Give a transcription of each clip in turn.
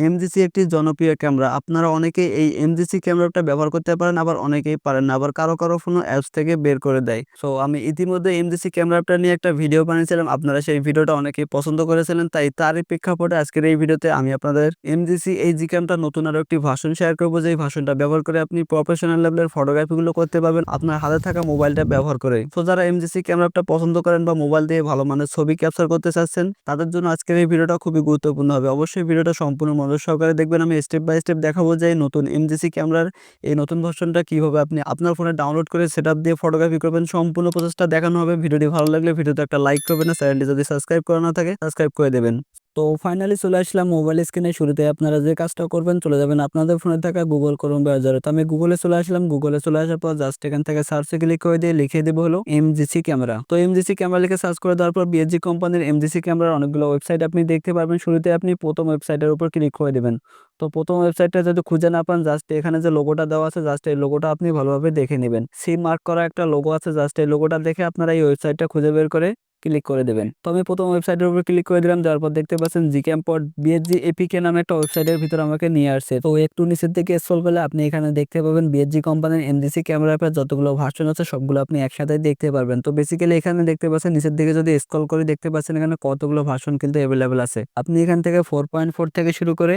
MGC একটি জনপ্রিয় camera. আপনারা অনেকেই এই এমজিসি ক্যামেরাটা ব্যবহার করতে পারেন, আবার অনেকেই পারেন না। আবার কারো ফোনও অ্যাপস থেকে বের করে দেয়। সো আমি ইতিমধ্যে এমজিসি ক্যামেরাটা নিয়ে একটা ভিডিও বানিয়েছিলাম। আপনারা সেই ভিডিওটা অনেকেই পছন্দ করেছিলেন। তাই তারই প্রেক্ষাপটে আজকের এই ভিডিওতে আমি আপনাদের এমজিসি এই জিক্যামটা নতুন আরো একটি ভার্সন শেয়ার করব, যেই ভার্সনটা ব্যবহার করে আপনি প্রফেশনাল লেভেলের ফটোগ্রাফিগুলো করতে পারবেন আপনার হাতে থাকা মোবাইলটা ব্যবহার করে। তো যারা এমজিসি ক্যামেরাটা পছন্দ করেন বা মোবাইল দিয়ে ভালো মানের ছবি ক্যাপচার করতে চাচ্ছেন, তাদের জন্য আজকের এই ভিডিওটা খুবই গুরুত্বপূর্ণ হবে। অবশ্যই ভিডিওটা সম্পূর্ণ মনোযোগ সহকারে দেখবেন। আমি স্টেপ বাই স্টেপ দেখাবো যে নতুন এমজিসি ক্যামেরার এই নতুন ভার্সনটা কিভাবে আপনি আপনার ফোনে ডাউনলোড করে সেটআপ দিয়ে ফটোগ্রাফি করবেন, সম্পূর্ণ প্রসেসটা দেখানো হবে। ভিডিওটি ভালো লাগলে ভিডিওতে একটা লাইক করবেন, আর চ্যানেলটি যদি সাবস্ক্রাইব করা না থাকে সাবস্ক্রাইব করে দেবেন। তো ফাইনালি চলে আসলাম মোবাইল স্ক্রিনে। শুরুতে আপনারা যে কাজটা করবেন, চলে যাবেন আপনাদের ফোনে থাকা গুগল ক্রোম ব্রাউজারে। তো আমি গুগলে চলে আসলাম। গুগলে চলে আসার পর জাস্ট এখান থেকে সার্চে ক্লিক করে দিয়ে লিখে দেবো হলো এমজিসি ক্যামেরা। তো এমজিসি ক্যামেরা লিখে সার্চ করে দেওয়ার পর বিএসজি কোম্পানির এমজিসি ক্যামেরার অনেকগুলো ওয়েবসাইট আপনি দেখতে পারবেন। শুরুতে আপনি প্রথম ওয়েবসাইটের উপর ক্লিক করে দেবেন। তো প্রথম ওয়েবসাইটটা যদি খুঁজে না পান, জাস্ট এখানে যে লোগোটা দেওয়া আছে, জাস্ট এই লোগোটা আপনি ভালোভাবে দেখে নেবেন। সি মার্ক করা একটা লোগো আছে, জাস্ট এই লোগোটা দেখে আপনারা এই ওয়েবসাইটটা খুঁজে বের করে ক্লিক করে দেবেন। তো আমি প্রথম ওয়েবসাইটের উপর ক্লিক করে দিলাম। দেওয়ার পর দেখতে পাচ্ছেন জিক্যামপড বিএসজি এপিকে নামে একটা ওয়েবসাইটের ভিতর আমাকে নিয়ে আসছে। তো একটু নিচের দিকে স্ক্রল করলে আপনি এখানে দেখতে পাবেন বিএসজি কোম্পানির এমজিসি ক্যামেরা অ্যাপের যতগুলো ভার্সন আছে সবগুলো আপনি একসাথে দেখতে পারবেন। তো বেসিক্যালি এখানে দেখতে পাচ্ছেন নিচের দিকে যদি স্ক্রল করে দেখতে পাচ্ছেন এখানে কতগুলো ভার্সন কিন্তু অ্যাভেলেবেল আছে। আপনি এখান থেকে 4.4 থেকে শুরু করে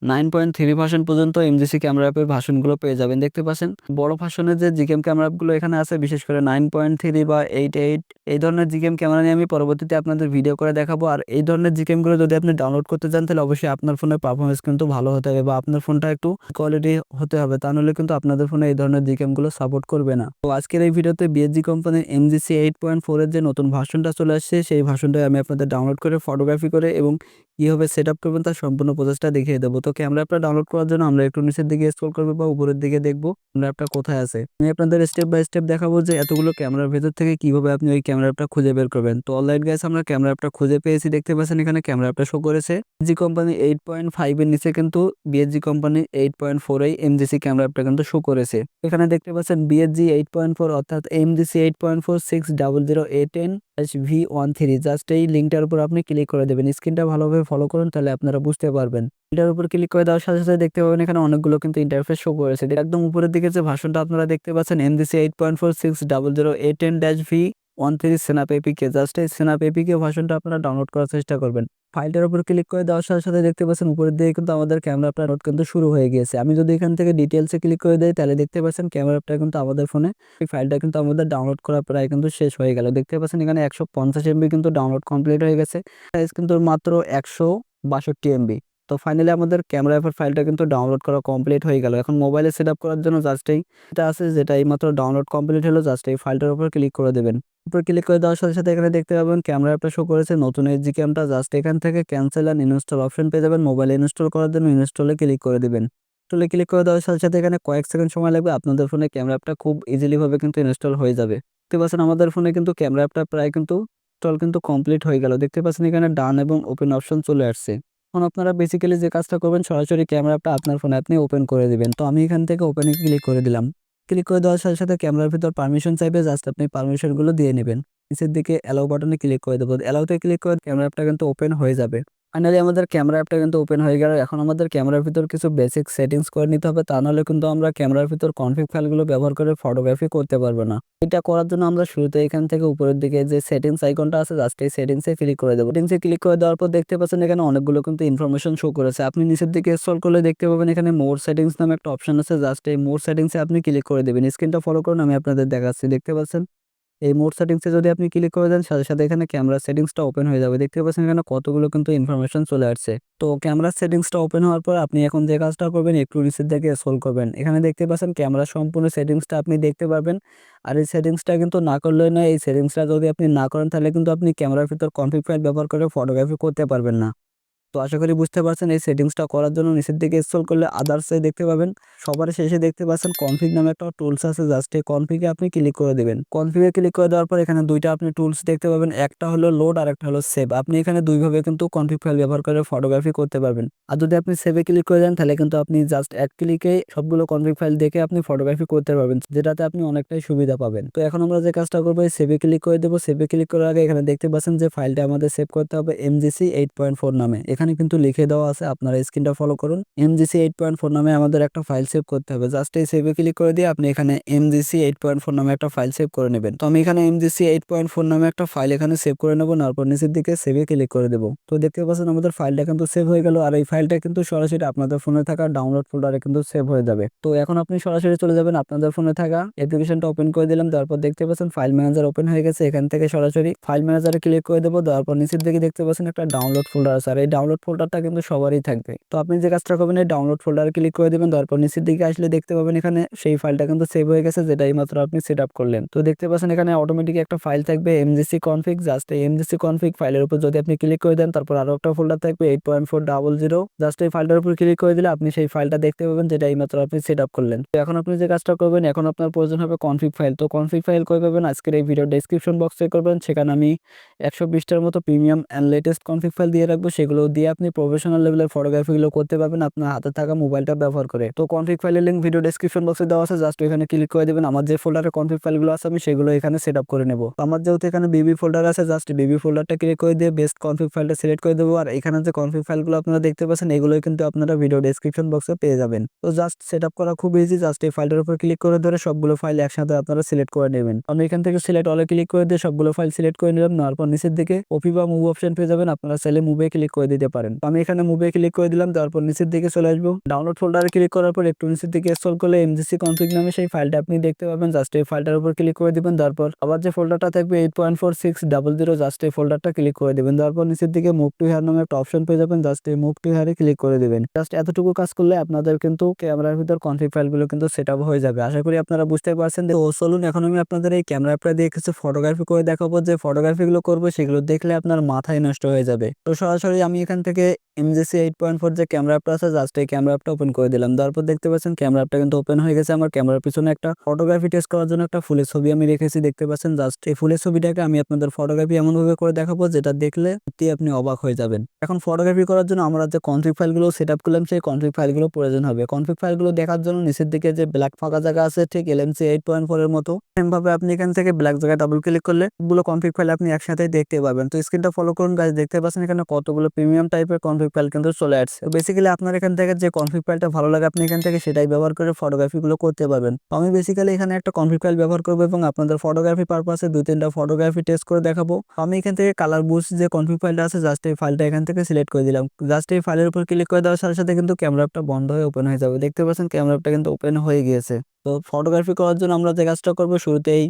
9.3 ভার্সন পর্যন্ত এমজিসি ক্যামেরা অ্যাপের ভার্সনগুলো পেয়ে যাবেন। দেখতে পাচ্ছেন বড় ভার্সনের যে জিকেম ক্যামেরা অ্যাপগুলো এখানে আছে, বিশেষ করে 9.3 বা 8.8 এই ধরনের জিকেম ক্যামেরা নিয়ে আমি পরবর্তীতে আপনাদের ভিডিও করে দেখাবো। আর এই ধরনের জিকেমগুলো যদি আপনি ডাউনলোড করতে চান, তাহলে অবশ্যই আপনার ফোনের পারফরমেন্স কিন্তু ভালো হতে হবে বা আপনার ফোনটা একটু কোয়ালিটি হতে হবে, তা নাহলে কিন্তু আপনাদের ফোনে এই ধরনের জিকেমগুলো সাপোর্ট করবে না। তো আজকের এই ভিডিওতে বিএসজি কোম্পানির এমজিসি 8.4 এর যে নতুন ভার্সনটা চলে আসছে, সেই ভার্সনটাই আমি আপনাদের ডাউনলোড করে ফটোগ্রাফি করে এবং কিভাবে সেট আপ করবেন তার সম্পূর্ণ প্রসেসটা দেখিয়ে দেবো। তো ক্যামেরা অ্যাপটা ডাউনলোড করার জন্য আমরা একটু নিচের দিকে স্ক্রল করবো বা উপরের দিকে দেখবো ক্যামেরা অ্যাপটা কোথায় আছে। আমি আপনাদের স্টেপ বাই স্টেপ দেখাবো যে এতগুলো ক্যামেরার ভেতর থেকে কিভাবে আপনি ওই ক্যামেরা অ্যাপটা খুঁজে বের করবেন। তো অলরাইট গাইস, আমরা ক্যামেরা অ্যাপটা খুঁজে পেয়েছি। দেখতে পাচ্ছেন এখানে ক্যামেরা অ্যাপটা শো করেছে। বিএসজি কোম্পানি 8.5 এর নিচে কিন্তু বিএসজি কোম্পানি 8.4 এই এমজিসি ক্যামেরা অ্যাপটা কিন্তু শো করেছে। এখানে দেখতে পাচ্ছেন বিএসজি 8.4 অর্থাৎ এমজিসি 8.4 600A10-V13। জাস্ট এই লিঙ্কটার উপর আপনি ক্লিক করে দেবেন। স্ক্রিনটা ভালোভাবে ফলো করুন, তাহলে আপনারা বুঝতে পারবেন। এটার উপর ক্লিক করে দেওয়ার সাথে সাথে দেখতে পাবেন এখানে অনেকগুলো কিন্তু ইন্টারফেস শো করেছে। একদম উপরের দিকে যে ভার্সনটা আপনারা দেখতে পাচ্ছেন MGC 8.4 600A10-V13 snap APK, just এই স্ন্যাপ এপিকে ভার্সনটা আপনারা ডাউনলোড করার চেষ্টা করবেন। ফাইলটার উপর ক্লিক করে দেওয়ার সাথে সাথে দেখতে পাচ্ছেন উপরের দিকে কিন্তু আমাদের ক্যামেরা অ্যাপটা ডাউনলোড কিন্তু শুরু হয়ে গিয়েছে। আমি যদি এখান থেকে ডিটেলসে ক্লিক করে দেই, তাহলে দেখতে পাচ্ছেন ক্যামেরা অ্যাপটা কিন্তু আমাদের ফোনে এই ফাইলটা কিন্তু আমাদের ডাউনলোড করা প্রায় কিন্তু শেষ হয়ে গেল। দেখতে পাচ্ছেন এখানে 150 এমবি কিন্তু ডাউনলোড কমপ্লিট হয়ে গেছে। সাইজ কিন্তু মাত্র 162 এমবি। তো ফাইনালি আমাদের ক্যামেরা অ্যাপের ফাইলটা কিন্তু ডাউনলোড করা কমপ্লিট হয়ে গেল। এখন মোবাইলে সেট আপ করার জন্য জাস্ট এটা আছে যেটা এইমাত্র ডাউনলোড কমপ্লিট হলো, জাস্ট এই ফাইলটার উপর ক্লিক করে দেবেন। উপর ক্লিক করে দেওয়ার সাথে সাথে এখানে দেখতে পাবেন ক্যামেরা অ্যাপটা শো করেছে নতুন এইচডি ক্যামটা। জাস্ট এখান থেকে ক্যান্সেল অ্যান্ড ইনস্টল অপশন পেয়ে যাবেন। মোবাইলে ইনস্টল করার জন্য ইনস্টলে ক্লিক করে দিবেন। ইনস্টলে ক্লিক করে দেওয়ার সাথে সাথে এখানে কয়েক সেকেন্ড সময় লাগবে। আপনাদের ফোনে ক্যামেরা অ্যাপটা খুব ইজিলি ভাবে কিন্তু ইনস্টল হয়ে যাবে। দেখতে পাচ্ছেন আমাদের ফোনে কিন্তু ক্যামেরা অ্যাপটা প্রায় কিন্তু ইনস্টল কিন্তু কমপ্লিট হয়ে গেল। দেখতে পাচ্ছেন এখানে ডান এবং ওপেন অপশন চলে আসছে। এখন আপনারা বেসিক্যালি যে কাজটা করবেন, সরাসরি ক্যামেরা অ্যাপটা আপনার ফোনে আপনি ওপেন করে দিবেন। তো আমি এখান থেকে ওপেনে ক্লিক করে দিলাম। ক্লিক করে দেওয়ার সাথে সাথে ক্যামেরার ভিতর পারমিশন চাইবে, জাস্ট আপনি পারমিশনগুলো দিয়ে নেবেন। নিচের দিকে অ্যালাউ বাটনে ক্লিক করে দেবো। অ্যালাউতে ক্লিক করে ক্যামেরা অ্যাপটা কিন্তু ওপেন হয়ে যাবে। ফাইনালি আমাদের ক্যামেরা অ্যাপটা কিন্তু ওপেন হয়ে গেল। এখন আমাদের ক্যামেরার ভিতর কিছু বেসিক সেটিংস করে নিতে হবে, তা নাহলে কিন্তু আমরা ক্যামেরার ভিতর কনফিগ ফাইলগুলো ব্যবহার করে ফটোগ্রাফি করতে পারবো না। এটা করার জন্য আমরা শুরুতে এখান থেকে উপরের দিকে যে সেটিংস আইকনটা আছে, জাস্ট এই সেটিংসে ক্লিক করে দেবো। সেটিংসে ক্লিক করে দেওয়ার পর দেখতে পাচ্ছেন এখানে অনেকগুলো কিন্তু ইনফরমেশন শো করেছে। আপনি নিচের দিকে স্ক্রল করলে দেখতে পাবেন এখানে মোর সেটিংস নামে একটা অপশন আছে, জাস্ট এই মোর সেটিংসে আপনি ক্লিক করে দেবেন। স্ক্রিনটা ফলো করুন, আমি আপনাদের দেখাচ্ছি। দেখতে পাচ্ছেন এই মোড সেটিংসে যদি আপনি ক্লিক করে দেন, সাথে সাথে এখানে ক্যামেরা সেটিংসটা ওপেন হয়ে যাবে। দেখতে পাচ্ছেন এখানে কতগুলো কিন্তু ইনফরমেশন চলে আসছে। তো ক্যামেরা সেটিংসটা ওপেন হওয়ার পর আপনি এখন যে কাজটা করবেন, একটু নিচের দিকে স্ক্রল করবেন। এখানে দেখতে পাচ্ছেন ক্যামেরা সম্পূর্ণ সেটিংসটা আপনি দেখতে পারবেন। আর এই সেটিংসটা কিন্তু না করলে না, এই সেটিংসটা যদি আপনি না করেন তাহলে কিন্তু আপনি ক্যামেরার ভিতর কনফিগ ফাইল ব্যবহার করে ফটোগ্রাফি করতে পারবেন না। তো আশা করি বুঝতে পারছেন। এই সেটিংসটা করার জন্য নিচের দিকে স্ক্রল করলে আদার্সে দেখতে পাবেন। সবার শেষে দেখতে পাচ্ছেন কনফিগ নামে একটা টুলস আছে, জাস্ট এই কনফিগে আপনি ক্লিক করে দিবেন। কনফিগে ক্লিক করে দেওয়ার পর এখানে দুইটা আপনি টুলস দেখতে পাবেন, একটা হলো লোড আর একটা হলো সেভ। আপনি এখানে দুইভাবে কিন্তু কনফিগ ফাইল ব্যবহার করে ফটোগ্রাফি করতে পারবেন। আর যদি আপনি সেভে ক্লিক করে দেন, তাহলে কিন্তু আপনি জাস্ট এক ক্লিকে সবগুলো কনফিগ ফাইল দেখে আপনি ফটোগ্রাফি করতে পারবেন, যেটাতে আপনি অনেকটাই সুবিধা পাবেন। তো এখন আমরা যে কাজটা করবো, সেভে ক্লিক করে দেবো। সেভে ক্লিক করার আগে এখানে দেখতে পাচ্ছেন যে ফাইলটা আমাদের সেভ করতে হবে এমজিসি 8.4 নামে। এখানে কিন্তু লিখে দেওয়া আছে, আপনারা স্ক্রিনটা ফলো করুন। MGC 8.4 নামে আমাদের একটা ফাইল সেভ করতে হবে। জাস্ট এই সেভে ক্লিক করে দিয়ে আপনি এখানে MGC 8.4 নামে একটা ফাইল সেভ করে নেবেন। তো আমি এখানে MGC 8.4 নামে একটা ফাইল এখানে সেভ করে নেবো, তারপর নিচের দিকে সেভে ক্লিক করে দেবো। তো দেখতে পাচ্ছেন আমাদের ফাইলটা কিন্তু সেভ হয়ে গেল, আর এই ফাইলটা কিন্তু সরাসরি আপনাদের ফোনে থাকা ডাউনলোড ফোল্ডারে কিন্তু সেভ হয়ে যাবে। তো এখন আপনি সরাসরি চলে যাবেন আপনাদের ফোনে থাকা অ্যাপ্লিকেশনটা ওপেন করে দিলাম, তারপর দেখতে পাচ্ছেন ফাইল ম্যানেজার ওপেন হয়ে গেছে। এখান থেকে সরাসরি ফাইল ম্যানেজারে ক্লিক করে দেবো, তারপর নিচের দিকে দেখতে পাচ্ছেন একটা ডাউনলোড ফোল্ডার আছে, আর এই ডাউনলোড ফোল্ডারটা কিন্তু সবারই থাকবে। তো আপনি যে কাজটা করবেন এই ডাউনলোড ফোল্ডারে ক্লিক করে দেবেন, তারপর নিচের দিকে আসলে দেখতে পাবেন এখানে সেই ফাইলটা কিন্তু সেভ হয়ে গেছে, যেটা এইমাত্র আপনি সেট আপ করলেন। তো দেখতে পাচ্ছেন এখানে অটোমেটিক একটা ফাইল থাকবে MGC config। জাস্ট এই MGC config ফাইলের উপর যদি আপনি ক্লিক করে দেন, তারপর আরো একটা ফোল্ডার থাকবে 8.400। জাস্ট এই ফাইলটার উপর ক্লিক করে দিলে আপনি সেই ফাইলটা দেখতে পাবেন, যেটা এইমাত্র আপনি সেট আপ করলেন। তো এখন আপনি যে কাজটা করবেন, এখন আপনার প্রয়োজন হবে কনফিগ ফাইল। তো কনফিগ ফাইল কই পাবেন, আজকের এই ভিডিও ডেসক্রিপশন বক্স চেক করবেন, সেখানে আমি 120টার মতো premium and latest config file দিয়ে রাখবো। সেগুলো দিয়ে আপনি প্রফেশনাল লেভেলের ফটোগ্রাফিগুলো করতে পারবেন আপনার হাতে থাকা মোবাইলটা ব্যবহার করে। তো কনফিগ ফাইলের লিঙ্ক ভিডিও ডেসক্রিপশন বক্সে দেওয়া আছে, জাস্ট এখানে ক্লিক করে দেবেন। আমার যে ফোল্ডারে কনফিগ ফাইলগুলো আছে আমি সেগুলো এখানে সেট আপ করে নেব। আমার যেহেতু এখানে বিবি ফোল্ডার আছে, জাস্ট বিবি ফোল্ডারটা ক্লিক করে দিয়ে বেস্ট কনফিগ ফাইলটা সিলেক্ট করে দেবো। আর এখানে যে কনফিগ ফাইলগুলো আপনারা দেখতে পাচ্ছেন এগুলোই কিন্তু আপনারা ভিডিও ডেসক্রিপশন বক্সে পেয়ে যাবেন। তো জাস্ট সেট আপ করা খুব ইজি। জাস্ট এই ফাইলটার উপর ক্লিক করে ধরে সবগুলো ফাইল একসাথে আপনারা সিলেক্ট করে নেবেন। আমি এখান থেকে সিলেক্ট অলে ক্লিক করে দিয়ে সবগুলো ফাইল সিলেক্ট করে নিলাম। নেওয়ার পর নিচের দিকে কপি বা মুভ অপশন পেয়ে যাবেন, আপনারা চাইলে মুভে ক্লিক করে দিতে পারেন। আমি এখানে মুভে ক্লিক করে দিলাম, তারপর নিচের দিকে চলে আসবো। ডাউনলোড ফোল্ডারে ক্লিক করার পর একটু নিচের দিকে স্ক্রল করলে MGC config নামে সেই ফাইলটা আপনি দেখতে পাবেন। জাস্ট এই ফাইলটার উপর ক্লিক করে দিবেন, তারপর আবার যে ফোল্ডারটা থাকবে 8.4600, জাস্ট এই ফোল্ডারটা ক্লিক করে দিবেন। তারপর নিচের দিকে মুভ টু হেয়ার নামে একটা অপশন পেয়ে যাবেন, জাস্ট এই মুভ টু হেয়ারে ক্লিক করে দিবেন। জাস্ট এতটুকু কাজ করলে আপনাদের কিন্তু ক্যামেরার ভিতর কনফিগ ফাইলগুলো কিন্তু সেট আপ হয়ে যাবে। আশা করি আপনারা বুঝতে পারছেন। তো চলুন এখন আমি আপনাদের এই ক্যামেরা অ্যাপটা দিয়ে কিছু ফটোগ্রাফি করে দেখাবো। যে ফটোগ্রাফিগুলো করবো সেগুলো দেখলে আপনার মাথায় নষ্ট হয়ে যাবে। তো সরাসরি আমি এখান থেকে MGC 8.4 যে ক্যামেরা অ্যাপটা আছে, জাস্ট এই ক্যামেরা অ্যাপটা ওপেন করে দিলাম। তারপর দেখতে পাচ্ছেন ক্যামেরা অ্যাপটা কিন্তু ওপেন হয়ে গেছে। আমার ক্যামেরার পিছনে একটা ফটোগ্রাফি টেস্ট করার জন্য একটা ফুলের ছবি আমি রেখেছি, দেখতে পাচ্ছেন। জাস্ট এই ফুলের ছবিটাকে আমি আপনাদের ফটোগ্রাফি এমনভাবে করে দেখাবো যেটা দেখলে সত্যি আপনি অবাক হয়ে যাবেন। এখন ফটোগ্রাফি করার জন্য আমরা যে কনফিগ ফাইলগুলো সেট আপ করলাম সেই কনফিগ ফাইলগুলো প্রয়োজন হবে। কনফিগ ফাইলগুলো দেখার জন্য নিচের দিকে যে ব্ল্যাক ফাঁকা জায়গা আছে, ঠিক LMC 8.4 এর মতো সেমভাবে আপনি এখান থেকে ব্ল্যাক জায়গায় ডাবল ক্লিক করলে সবগুলো কনফিগ ফাইল আপনি একসাথে দেখতে পাবেন। তো স্ক্রিনটা ফলো করুন গাইস, দেখতে পাচ্ছেন এখানে কতগুলো প্রিমিয়াম টাইপের কনফিগ ফাইল কিন্তু চলে আসছে। তো বেসিক্যালি আপনার এখান থেকে যে কনফিগ ফাইলটা ভালো লাগে আপনি এখান থেকে সেটাই ব্যবহার করে ফটোগ্রাফিগুলো করতে পারবেন। তো আমি বেসিক্যালি এখানে একটা কনফিগ ফাইল ব্যবহার করবো এবং আপনাদের ফটোগ্রাফি পারপাসে 2-3টা ফটোগ্রাফি টেস্ট করে দেখাবো। তো আমি এখান থেকে কালার বুস্ট যে কনফিগ ফাইলটা আছে, জাস্ট এই ফাইলটা এখান থেকে সিলেক্ট করে দিলাম। জাস্ট এই ফাইলের উপর ক্লিক করে দেওয়ার সাথে সাথে কিন্তু ক্যামেরা অ্যাপটা বন্ধ হয়ে ওপেন হয়ে যাবে। দেখতে পাচ্ছেন ক্যামেরা অ্যাপটা কিন্তু ওপেন হয়ে গিয়েছে। তো ফটোগ্রাফি করার জন্য আমরা যে কাজটা করবো, শুরুতেই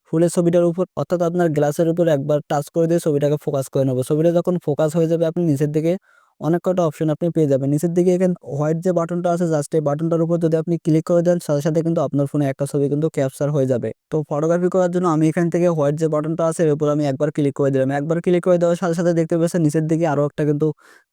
ফুলের ছবিটার উপর অর্থাৎ আপনার গ্লাসের উপর একবার টাচ করে দিয়ে ছবিটাকে ফোকাস করে নেবো। ছবিটা যখন ফোকাস হয়ে যাবে আপনি নিচের দিকে অনেক কটা অপশন আপনি পেয়ে যাবেন। নিচের দিকে এখানে হোয়াইট যে বাটনটা আছে, জাস্ট এই বাটনটার উপর যদি আপনি ক্লিক করে দেন সাথে সাথে কিন্তু আপনার ফোনে একটা ছবি কিন্তু ক্যাপচার হয়ে যাবে। তো ফটোগ্রাফি করার জন্য আমি এখান থেকে হোয়াইট যে বাটনটা আছে এর উপর আমি একবার ক্লিক করে দিলাম। একবার ক্লিক করে দেওয়ার সাথে সাথে দেখতে পাচ্ছেন নিচের দিকে আরো একটা কিন্তু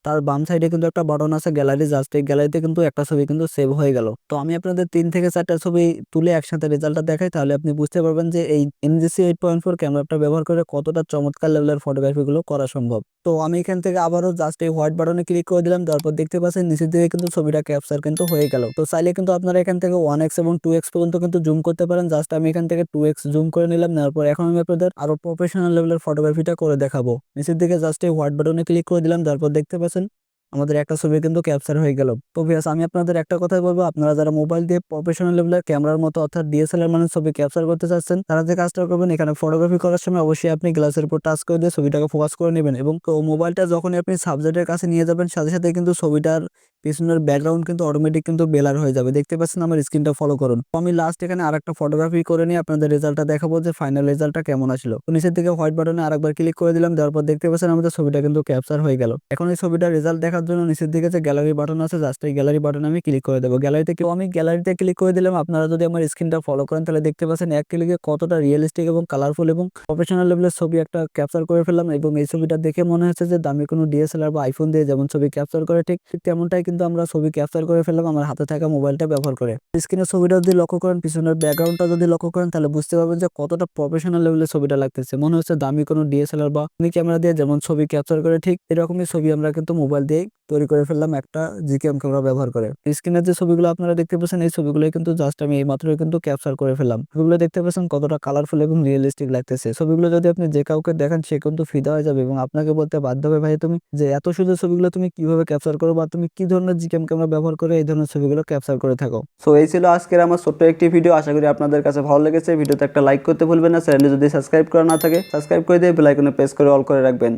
তার বাম সাইডে কিন্তু একটা বাটন আছে গ্যালারি, জাস্ট এই গ্যালারিতে কিন্তু একটা ছবি কিন্তু সেভ হয়ে গেল। তো আমি আপনাদের 3 থেকে 4টা ছবি তুলে একসাথে রেজাল্টটা দেখাই, তাহলে আপনি বুঝতে পারবেন যে এই MGC 8.4 ক্যামেরাটা ব্যবহার করে কতটা চমৎকার লেভেলের ফটোগ্রাফিগুলো করা সম্ভব। তো আমি এখান থেকে আবারও জাস্ট এই হোয়াইট বাটনে ক্লিক করে দিলাম, তারপর দেখতে পাচ্ছেন নিচের দিকে কিন্তু ছবিটা ক্যাপচার কিন্তু হয়ে গেল। তো চাইলে কিন্তু আপনারা এখান থেকে 1x এবং 2x পর্যন্ত কিন্তু জুম করতে পারেন। জাস্ট আমি এখান থেকে 2x জুম করে নিলাম। নেওয়ার পর এখন আমি আপনাদের আরো প্রফেশনাল লেভেলের ফটোগ্রাফিটা করে দেখাবো। নিচের দিকে জাস্ট এই হোয়াইট বাটনে ক্লিক করে দিলাম, তারপর দেখতে পাচ্ছেন আমাদের একটা ছবি কিন্তু ক্যাপচার হয়ে গেল। তো ভিউয়ার্স আমি আপনাদের একটা কথাই বলবো, আপনারা যারা মোবাইল দিয়ে প্রফেশনাল লেভেলের ক্যামেরার মতো অর্থাৎ DSLR মানে ছবি ক্যাপচার করতে চাচ্ছেন, তারা যে কাজটা করবেন এখানে ফটোগ্রাফি করার সময় অবশ্যই আপনি গ্লাসের উপর টাচ করে দিয়ে ছবিটাকে ফোকাস করে নেবেন এবং তো মোবাইলটা যখনই আপনি সাবজেক্টের কাছে নিয়ে যাবেন সাথে সাথে কিন্তু ছবিটার পিছনের ব্যাকগ্রাউন্ড কিন্তু অটোমেটিক কিন্তু ব্লার হয়ে যাবে। দেখতে পাচ্ছেন আমার স্ক্রিনটা ফলো করুন। তো আমি লাস্ট এখানে আরেকটা ফটোগ্রাফি করে নিয়ে আপনাদের রেজাল্টটা দেখাবো যে ফাইনাল রেজাল্টটা কেমন আসলো। তো নিচের দিকে হোয়াইট বাটনে আরেকবার ক্লিক করে দিলাম, দেওয়ার পর দেখতে পাচ্ছেন আমাদের ছবিটা কিন্তু ক্যাপচার হয়ে গেল। এখন এই ছবিটার রেজাল্ট দেখার জন্য নিচের দিকে যে গ্যালারি বাটন আছে, জাস্ট এই গ্যালারি বাটনে আমি ক্লিক করে দেবো। আমি গ্যালারিতে ক্লিক করে দিলাম। আপনারা যদি আমার স্ক্রিনটা ফলো করেন তাহলে দেখতে পাচ্ছেন এক ক্লিকে কতটা রিয়েলিস্টিক এবং কালারফুল এবং প্রফেশনাল লেভেলের ছবি একটা ক্যাপচার করে ফেললাম এবং এই ছবিটা দেখে মনে হচ্ছে যে দামি কোনো DSLR বা আইফোন দিয়ে যেমন ছবি ক্যাপচার করে ঠিক তেমনটাই কিন্তু আমরা ছবি ক্যাপচার করে ফেললাম আমার হাতে থাকা মোবাইলটা ব্যবহার করে। স্ক্রিনের ছবিটা যদি লক্ষ্য করেন, পিছনের ব্যাকগ্রাউন্ডটা যদি লক্ষ্য করেন, তাহলে বুঝতে পারবেন যে কতটা প্রফেশনাল লেভেলের ছবিটা লাগতেছে। মনে হচ্ছে দামি কোনো ডিএসএলআর বা ক্যামেরা দিয়ে যেমন ছবি ক্যাপচার করে, ঠিক এরকমই ছবি আমরা কিন্তু মোবাইল দিয়ে তৈরি করে ফেললাম একটা জিকেএম ক্যামেরা ব্যবহার করে। স্ক্রিনের যে ছবিগুলো আপনারা দেখতে পাচ্ছেন, এই ছবিগুলো কিন্তু জাস্ট আমি এইমাত্র কিন্তু ক্যাপচার করে ফেললাম। ছবিগুলো দেখতে পাচ্ছেন কতটা কালারফুল এবং রিয়েলিস্টিক লাগতেছে। ছবিগুলো যদি আপনি যে কাউকে দেখান, সে কিন্তু ফিদা হয়ে যাবে এবং আপনাকে বলতে বাধ্য হবে, ভাই তুমি যে এত সুন্দর ছবিগুলো তুমি কিভাবে ক্যাপচার করো বা তুমি কি ধরনের জিকেএম ক্যামেরা ব্যবহার করে এই ধরনের ছবিগুলো ক্যাপচার করে থাকো। সো এই ছিল আজকের আমার ছোট্ট একটি ভিডিও। আশা করি আপনাদের কাছে ভালো লেগেছে। ভিডিওতে একটা লাইক করতে ভুলবেন না। চ্যানেলে যদি সাবস্ক্রাইব করা না থাকে, সাবস্ক্রাইব করে দিয়ে বেল আইকনে প্রেস করে অল করে রাখবেন।